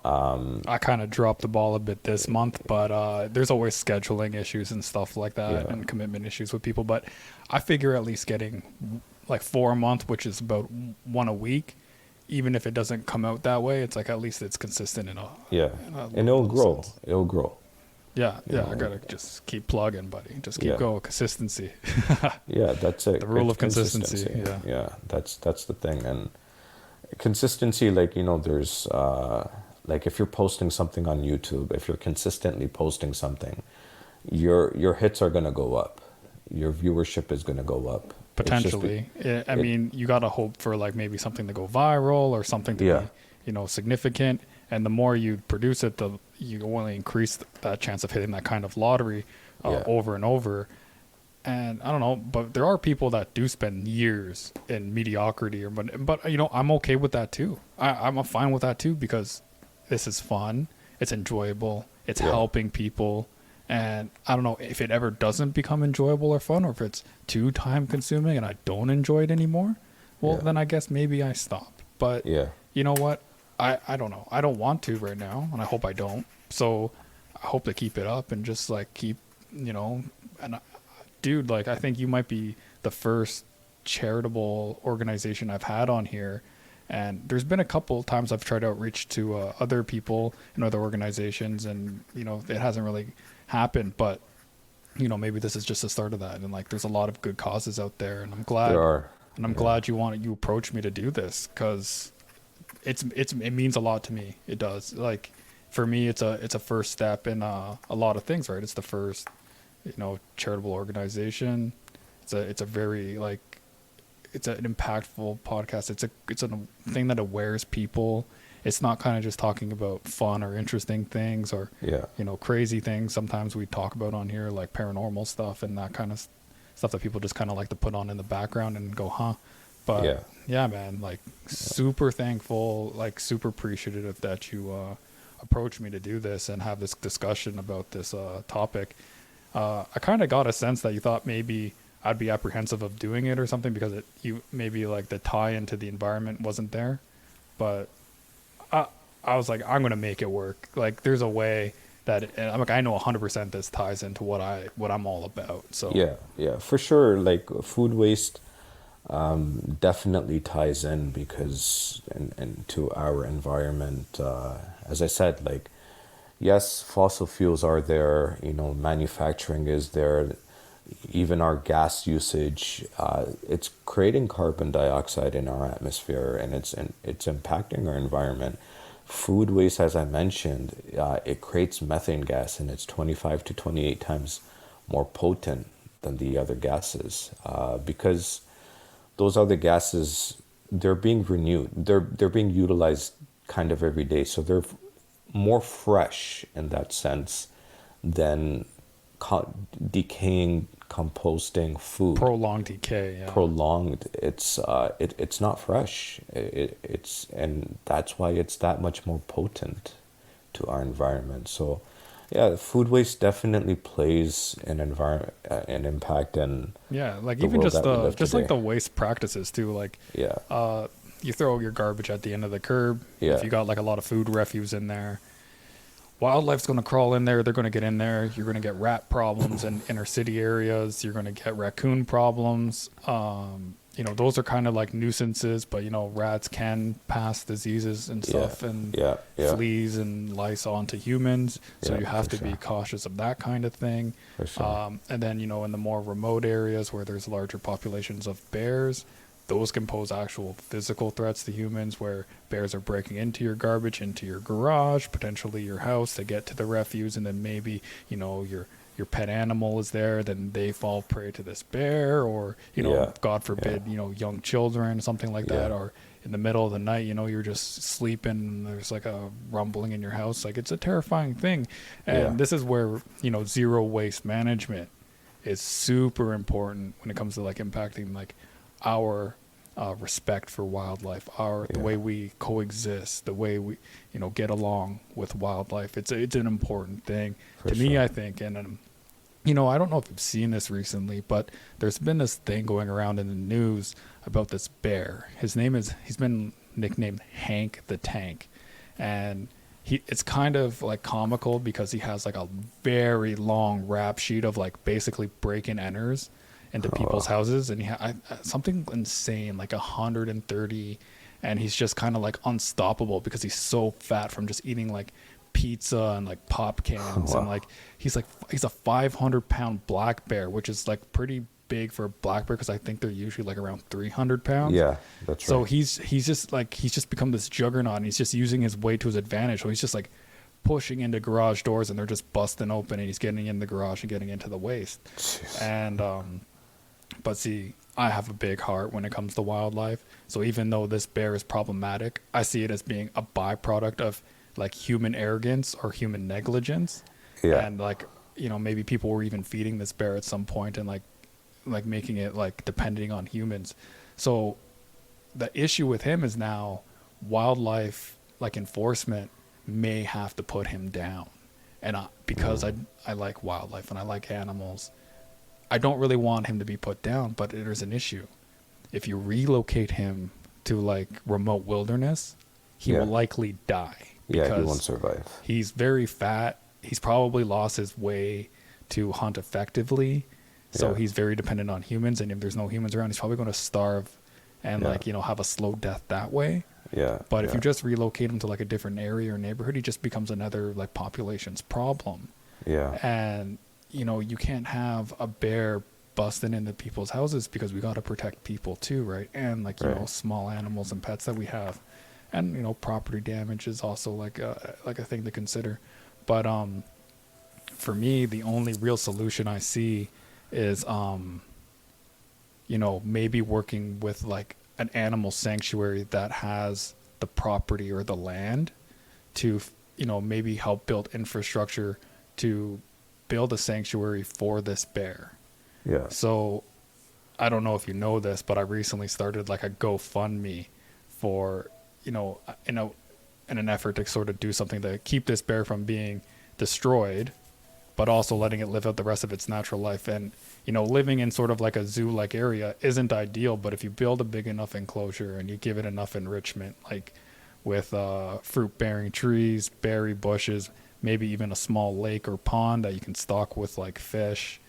I kind of dropped the ball a bit this month, but there's always scheduling issues and stuff like that, Yeah. and commitment issues with people. But I figure at least getting like 4 a month, which is about one a week, even if it doesn't come out that way, it's like at least it's consistent in a Yeah, in a and it'll little grow. sense. It'll grow. Yeah, You yeah. know, I gotta just keep plugging, buddy. Just keep Yeah. going. Consistency. Yeah, that's it. The rule It's of consistency, yeah. Yeah, that's the thing. And consistency, like, there's like if you're posting something on YouTube, if you're consistently posting something, your hits are gonna go up. Your viewership is gonna go up. It's just Potentially. I mean, you gotta hope for like maybe something to go viral or something to Yeah. be, significant. And the more you produce it, you only increase that chance of hitting that kind of lottery Yeah. over and over. And I don't know, but there are people that do spend years in mediocrity, but I'm okay with that too. I'm fine with that too, because this is fun, it's enjoyable, it's Yeah. helping people, and I don't know if it ever doesn't become enjoyable or fun, or if it's too time consuming and I don't enjoy it anymore. Well, Yeah. then I guess maybe I stop. But Yeah. you know what? I don't know. I don't want to right now, and I hope I don't. So I hope to keep it up and just like keep, and dude, like I think you might be the first charitable organization I've had on here. And there's been a couple times I've tried outreach to other people and other organizations, and it hasn't really happened. But maybe this is just the start of that. And like, there's a lot of good causes out there, and I'm glad. There are. And I'm glad you approached me to do this, because it means a lot to me. It does. Like for me, it's a first step in a lot of things, right? It's the first, charitable organization. It's a very like, it's an impactful podcast. It's a thing that awares people. It's not kind of just talking about fun or interesting things or Yeah. crazy things. Sometimes we talk about on here like paranormal stuff and that kind of stuff that people just kind of like to put on in the background and go, huh? But yeah, man, like super thankful, like super appreciative that you approached me to do this and have this discussion about this topic. I kind of got a sense that you thought maybe I'd be apprehensive of doing it or something, because you maybe like the tie into the environment wasn't there. But I was like, I'm going to make it work. Like there's a way and I'm like, I know 100% this ties into what I'm all about. So Yeah, yeah, for sure. Like food waste definitely ties in because and to our environment. As I said, like yes, fossil fuels are there. You know, manufacturing is there. Even our gas usage, it's creating carbon dioxide in our atmosphere, and it's impacting our environment. Food waste, as I mentioned, it creates methane gas, and it's 25 to 28 times more potent than the other gases, because those other gases, they're being renewed, they're being utilized kind of every day, so they're more fresh in that sense than decaying composting food. prolonged decay. Yeah. Prolonged, it's not fresh. It's, and that's why it's that much more potent to our environment. So yeah, food waste definitely plays an impact in Yeah, like the even world just that we the live just like today. the waste practices too. Like, Yeah, you throw your garbage at the end of the curb. yeah, If you got like a lot of food refuse in there, wildlife's going to crawl in there. They're going to get in there. You're going to get rat problems in inner city areas. You're going to get raccoon problems. Those are kind of like nuisances, but rats can pass diseases and yeah, stuff, and yeah, yeah, fleas and lice onto humans. So yeah, you have for to be sure, cautious of that kind of thing. for sure. And then, in the more remote areas where there's larger populations of bears, those can pose actual physical threats to humans, where bears are breaking into your garbage, into your garage, potentially your house, to get to the refuse, and then maybe, your pet animal is there, then they fall prey to this bear, or, Yeah, God yeah, forbid, young children, something like that, yeah, or in the middle of the night, you're just sleeping and there's like a rumbling in your house. Like, it's a terrifying thing. yeah, And this is where, zero waste management is super important when it comes to like impacting like our respect for wildlife, the yeah, way we coexist, the way we get along with wildlife. It's an important thing for to me, sure. I think. And I don't know if you've seen this recently, but there's been this thing going around in the news about this bear. He's been nicknamed Hank the Tank, and it's kind of like comical because he has like a very long rap sheet of like basically break-in enters into Oh, people's wow. houses, and something insane like 130, and he's just kind of like unstoppable because he's so fat from just eating like pizza and like pop cans, and Wow. like he's a 500-pound black bear, which is like pretty big for a black bear because I think they're usually like around 300 pounds. Yeah, that's So right. he's just become this juggernaut, and he's just using his weight to his advantage. So he's just like pushing into garage doors, and they're just busting open, and he's getting in the garage and getting into the waste. Jeez. And but see, I have a big heart when it comes to wildlife. So even though this bear is problematic, I see it as being a byproduct of like human arrogance or human negligence. Yeah, And like, maybe people were even feeding this bear at some point, and like making it like depending on humans. So the issue with him is now wildlife like enforcement may have to put him down. And because I like wildlife and I like animals, I don't really want him to be put down, but there's an issue. If you relocate him to like remote wilderness, he yeah, will likely die yeah. He won't because survive. he's very fat. He's probably lost his way to hunt effectively. So Yeah, he's very dependent on humans. And if there's no humans around, he's probably going to starve and yeah, like, have a slow death that way. yeah, But if yeah, you just relocate him to like a different area or neighborhood, he just becomes another like population's problem. yeah, And, you can't have a bear busting into people's houses because we got to protect people too, right? And like, right. small animals and pets that we have. And, property damage is also like a thing to consider. But for me, the only real solution I see is maybe working with like an animal sanctuary that has the property or the land to, maybe help build infrastructure to build a sanctuary for this bear. Yeah, So I don't know if you know this, but I recently started like a GoFundMe for, in an effort to sort of do something to keep this bear from being destroyed, but also letting it live out the rest of its natural life. And, living in sort of like a zoo-like area isn't ideal, but if you build a big enough enclosure and you give it enough enrichment, like with fruit-bearing trees, berry bushes, maybe even a small lake or pond that you can stock with like fish.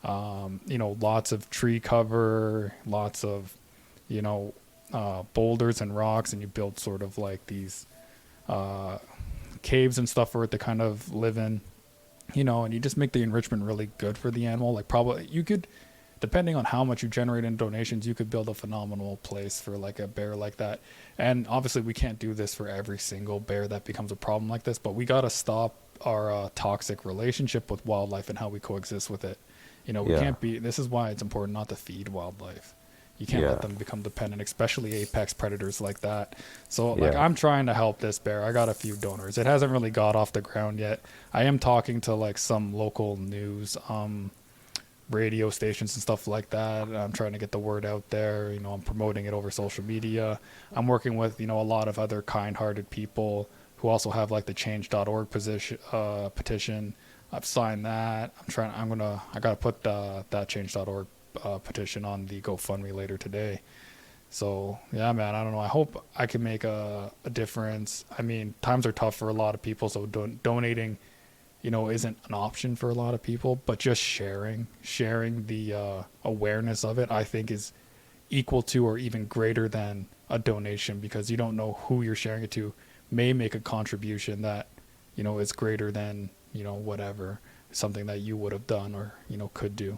Lots of tree cover, lots of, you know, boulders and rocks, and you build sort of like these uh, caves and stuff for it to kind of live in, and you just make the enrichment really good for the animal. Like probably you could, depending on how much you generate in donations, you could build a phenomenal place for like a bear like that. And obviously we can't do this for every single bear that becomes a problem like this, but we got to stop our toxic relationship with wildlife and how we coexist with it. We can't be, this is why it's important not to feed wildlife. You can't let them become dependent, especially apex predators like that. So like I'm trying to help this bear. I got a few donors. It hasn't really got off the ground yet. I am talking to like some local news radio stations and stuff like that. I'm trying to get the word out there. I'm promoting it over social media. I'm working with, a lot of other kind-hearted people who also have like the change.org petition. I've signed that. I gotta put that change.org petition on the GoFundMe later today. So yeah, man, I don't know. I hope I can make a difference. I mean, times are tough for a lot of people, so donating, isn't an option for a lot of people. But just sharing the awareness of it, I think, is equal to or even greater than a donation, because you don't know who you're sharing it to may make a contribution that is greater than whatever, something that you would have done or could do.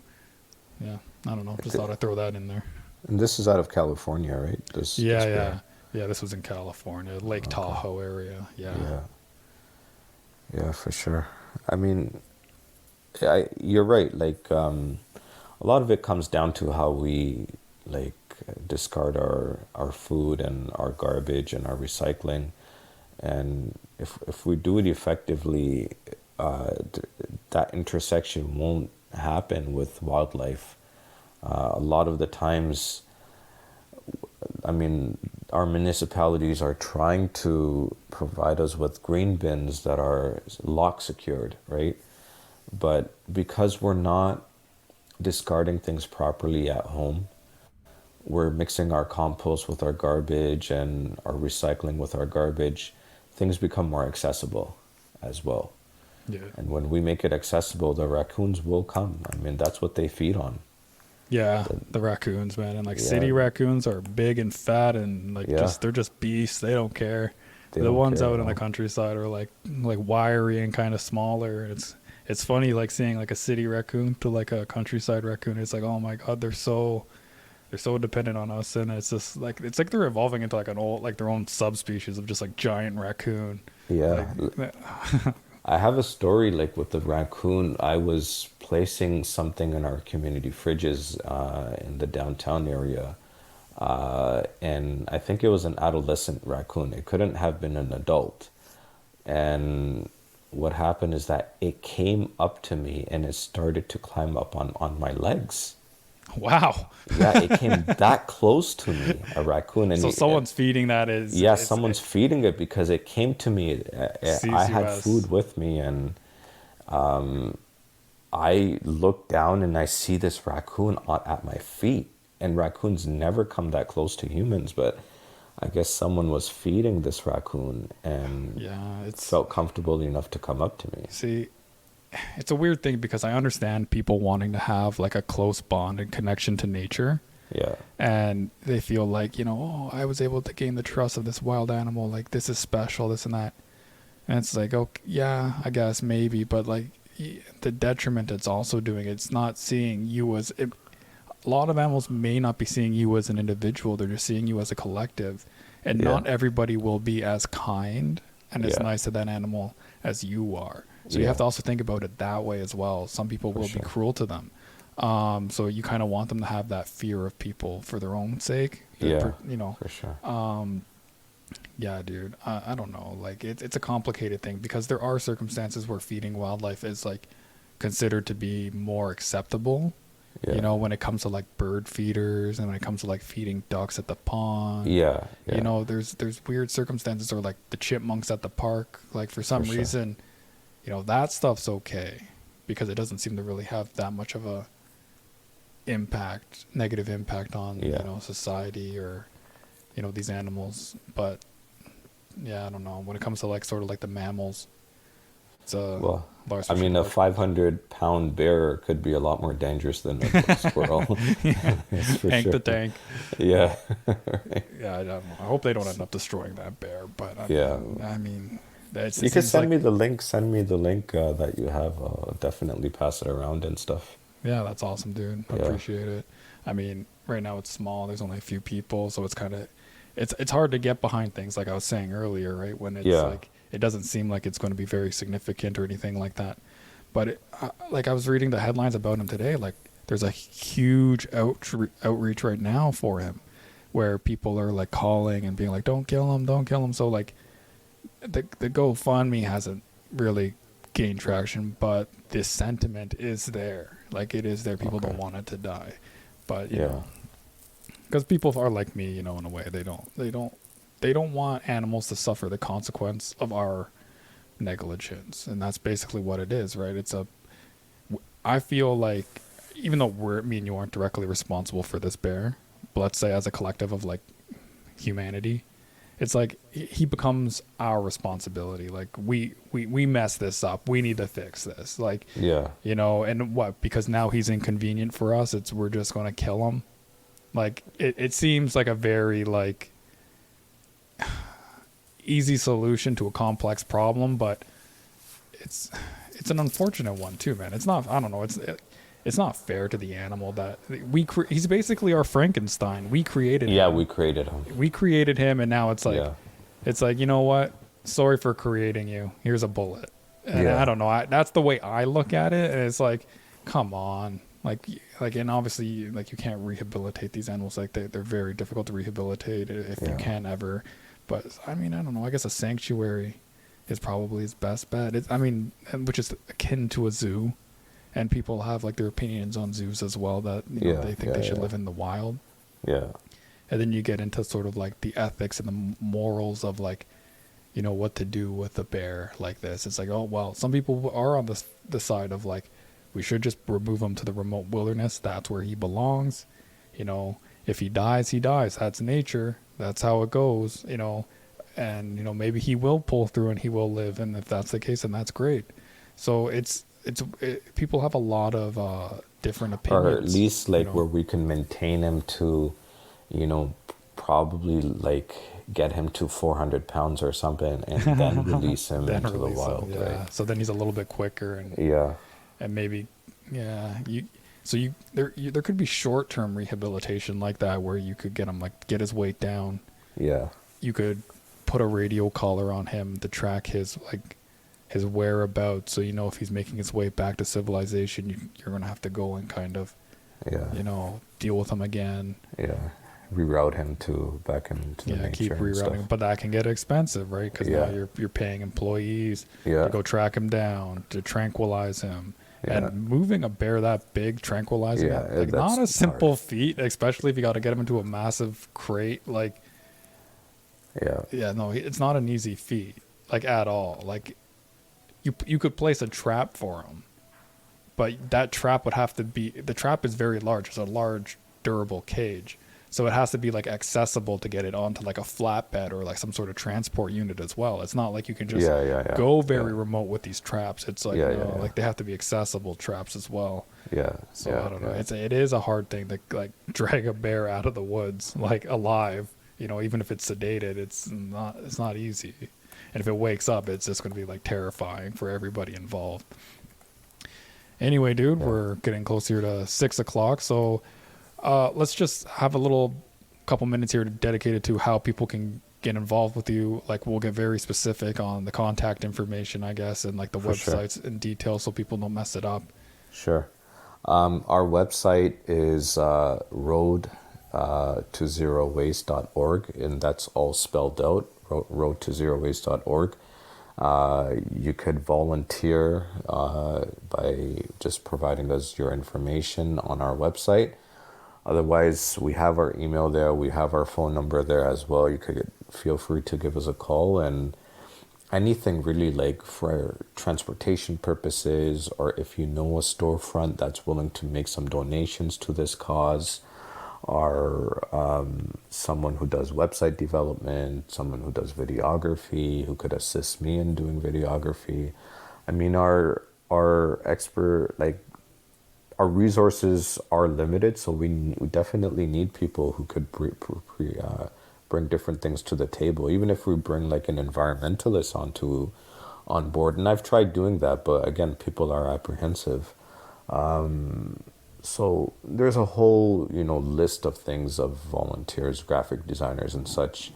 Yeah, I don't know. Just thought I'd throw that in there. And this is out of California, right? Yeah. This was in California, Lake Tahoe area. Yeah, for sure. I mean, you're right. Like, a lot of it comes down to how we like discard our food and our garbage and our recycling. And if we do it effectively, that intersection won't happen with wildlife. A lot of the times, I mean, our municipalities are trying to provide us with green bins that are lock secured, right? But because we're not discarding things properly at home, we're mixing our compost with our garbage and our recycling with our garbage, things become more accessible as well. Yeah. And when we make it accessible, the raccoons will come. I mean, that's what they feed on. Yeah, the raccoons, man. And like city raccoons are big and fat and like they're just beasts. They don't care. The ones out in the countryside are like wiry and kind of smaller. It's funny like seeing like a city raccoon to like a countryside raccoon. It's like, oh my God, they're so dependent on us, and it's just like they're evolving into like their own subspecies of just like giant raccoon. Yeah. I have a story like with the raccoon. I was placing something in our community fridges in the downtown area, and I think it was an adolescent raccoon. It couldn't have been an adult. And what happened is that it came up to me and it started to climb up on my legs. Wow. Yeah, it came that close to me, a raccoon. And so someone's feeding that is... Yeah, someone's feeding it because it came to me. I had food with me, and I look down and I see this raccoon at my feet. And raccoons never come that close to humans, but I guess someone was feeding this raccoon and it felt comfortable enough to come up to me. See, it's a weird thing because I understand people wanting to have like a close bond and connection to nature. Yeah. And they feel like, oh, I was able to gain the trust of this wild animal. Like, this is special, this and that. And it's like, oh, yeah, I guess maybe. But like the detriment it's also doing, it's not seeing you as... a lot of animals may not be seeing you as an individual. They're just seeing you as a collective. And not everybody will be as kind and as nice to that animal as you are. So you have to also think about it that way as well. Some people will be cruel to them. So you kind of want them to have that fear of people for their own sake. For sure. Yeah, dude. I don't know. Like it's a complicated thing because there are circumstances where feeding wildlife is like considered to be more acceptable. Yeah. When it comes to like bird feeders and when it comes to like feeding ducks at the pond. Yeah. There's weird circumstances, or like the chipmunks at the park. Like for some reason, that stuff's okay because it doesn't seem to really have that much of a negative impact on society or these animals. But yeah, I don't know. When it comes to like sort of like the mammals, It's a Well, large I fish mean, eat a large. 500-pound bear could be a lot more dangerous than a squirrel. Yeah, That's for Hank sure. the Tank. Yeah. Yeah, I don't know. I hope they don't end up destroying that bear, but Yeah. I mean, it You could seems like send me the link that you have. I'll definitely pass it around and stuff. yeah, that's awesome, dude. I Yeah. appreciate it. I mean, right now it's small. There's only a few people, so it's kind of it's hard to get behind things like I was saying earlier, right? When it's Yeah. like it doesn't seem like it's going to be very significant or anything like that. But like I was reading the headlines about him today, like there's a huge outreach right now for him, where people are like calling and being like, "Don't kill him, don't kill him." So like the GoFundMe hasn't really gained traction, but this sentiment is there. Like it is there. People Okay. don't want it to die, but you Yeah. know, because people are like me, you know, in a way. They don't want animals to suffer the consequence of our negligence, and that's basically what it is, right? I feel like even though me and you aren't directly responsible for this bear, but let's say as a collective of like humanity, it's like he becomes our responsibility. Like we mess this up. We need to fix this. Like, Yeah. you know, and what, because now he's inconvenient for us, we're just going to kill him. Like it seems like a very like easy solution to a complex problem, but it's an unfortunate one too, man. It's not, I don't know, it's not fair to the animal that he's basically our Frankenstein. We created Yeah, him. we created him. We created him, and now it's like Yeah. it's like, you know what? Sorry for creating you. Here's a bullet. And Yeah. I don't know. That's the way I look at it. And it's like, come on. Like, and obviously, like, you can't rehabilitate these animals. Like, they're very difficult to rehabilitate if you Yeah. can ever. But I mean, I don't know. I guess a sanctuary is probably his best bet. I mean, which is akin to a zoo. And people have like their opinions on zoos as well, that you know, Yeah, they think yeah, they should yeah. live in the wild. Yeah. And then you get into sort of like the ethics and the morals of like, you know, what to do with a bear like this. It's like, oh, well, some people are on the side of like, we should just remove him to the remote wilderness. That's where he belongs. You know, if he dies, he dies. That's nature. That's how it goes, you know. And, you know, maybe he will pull through and he will live. And if that's the case, then that's great. So people have a lot of different opinions. Or at least like you know. where we can maintain him to, you know, probably like get him to 400 pounds or something and then release him Then into the release him, wild, yeah. right? So then he's a little bit quicker and Yeah. maybe, yeah, there could be short-term rehabilitation like that where you could get him, like, get his weight down. Yeah. You could put a radio collar on him to track his whereabouts, so you know if he's making his way back to civilization, you're gonna have to go and kind of, Yeah. you know, deal with him again. Yeah. Reroute him to back into the Yeah, nature keep and rerouting, stuff. but that can get expensive, right? Because Yeah. now you're paying employees Yeah. to go track him down, to tranquilize him, Yeah. and moving a bear that big, tranquilizing Yeah, it, like that's not a simple hard. feat, especially if you got to get him into a massive crate. Like, Yeah. yeah, no, it's not an easy feat, like at all. Like, you could place a trap for him, but that trap would have to be, the trap is very large. It's a large, durable cage. So it has to be like accessible to get it onto like a flatbed or like some sort of transport unit as well. It's not like you can just Yeah. go very Yeah. remote with these traps. It's like, Yeah, no, yeah. like they have to be accessible traps as well. Yeah. So yeah, I don't know. yeah. It is a hard thing to like drag a bear out of the woods like alive. You know, even if it's sedated, it's not easy. And if it wakes up, it's just going to be like terrifying for everybody involved. Anyway, dude, Yeah. we're getting closer to 6 o'clock, so let's just have a couple minutes here dedicated to how people can get involved with you. Like, we'll get very specific on the contact information, I guess, and like the For sure. websites in detail, so people don't mess it up. Sure. Our website is road20waste.org, and that's all spelled out, road20waste.org. You could volunteer by just providing us your information on our website. Otherwise, we have our email there. We have our phone number there as well. You could feel free to give us a call, and anything really, like for transportation purposes, or if you know a storefront that's willing to make some donations to this cause, or someone who does website development, someone who does videography, who could assist me in doing videography. I mean, our expert, like, our resources are limited, so we definitely need people who could bring different things to the table. Even if we bring like an environmentalist on board, and I've tried doing that, but again, people are apprehensive. So there's a whole, list of things of volunteers, graphic designers, and such.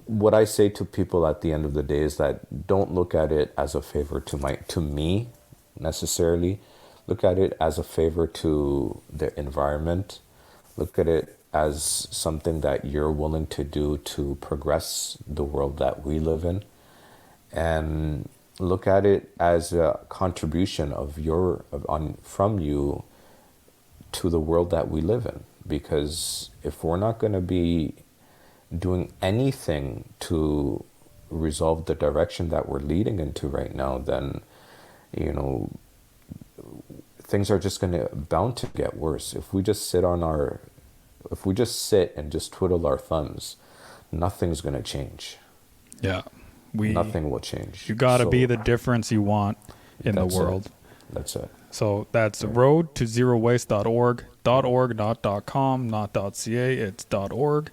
What I say to people at the end of the day is that don't look at it as a favor to me necessarily. Look at it as a favor to the environment. Look at it as something that you're willing to do to progress the world that we live in, and look at it as a contribution from you to the world that we live in. Because if we're not going to be doing anything to resolve the direction that we're leading into right now, then you know things are just going to bound to get worse. If we just sit and just twiddle our thumbs, nothing's going to change. Yeah. Nothing will change. You got to be So the difference you want in the that's world. it. That's it. So that's roadtozerowaste.org. .org, not .com, not .ca. It's .org.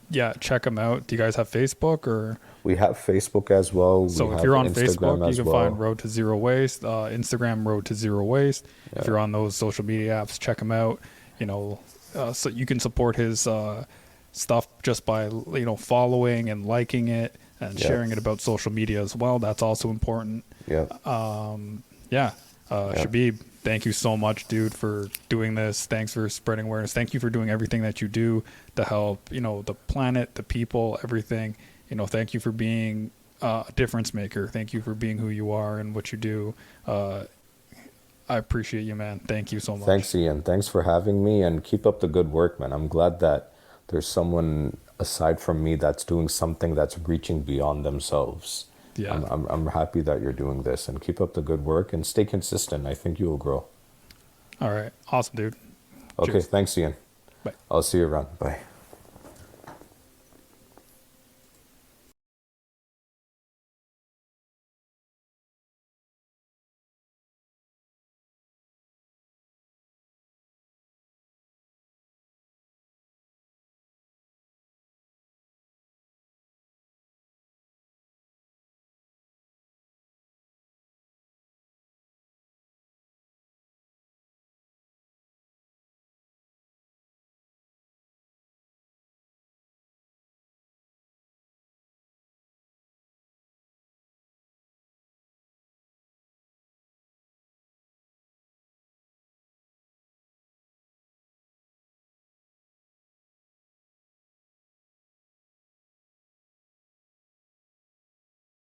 Yeah, check them out. Do you guys have Facebook or? We have Facebook as well. So We if have you're on Instagram Facebook, you as can well. find Road to Zero Waste, Instagram Road to Zero Waste. Yeah. If you're on those social media apps, check him out. So you can support his stuff just by following and liking it and Yeah. sharing it about social media as well. That's also important. Yeah. Yeah. Shabeeb, thank you so much, dude, for doing this. Thanks for spreading awareness. Thank you for doing everything that you do to help, the planet, the people, everything. Thank you for being a difference maker. Thank you for being who you are and what you do. I appreciate you, man. Thank you so much. Thanks, Ian. Thanks for having me, and keep up the good work, man. I'm glad that there's someone aside from me that's doing something that's reaching beyond themselves. Yeah. I'm happy that you're doing this, and keep up the good work and stay consistent. I think you will grow. All right. Awesome, dude. Okay, Cheers. thanks, Ian. Bye. I'll see you around. Bye.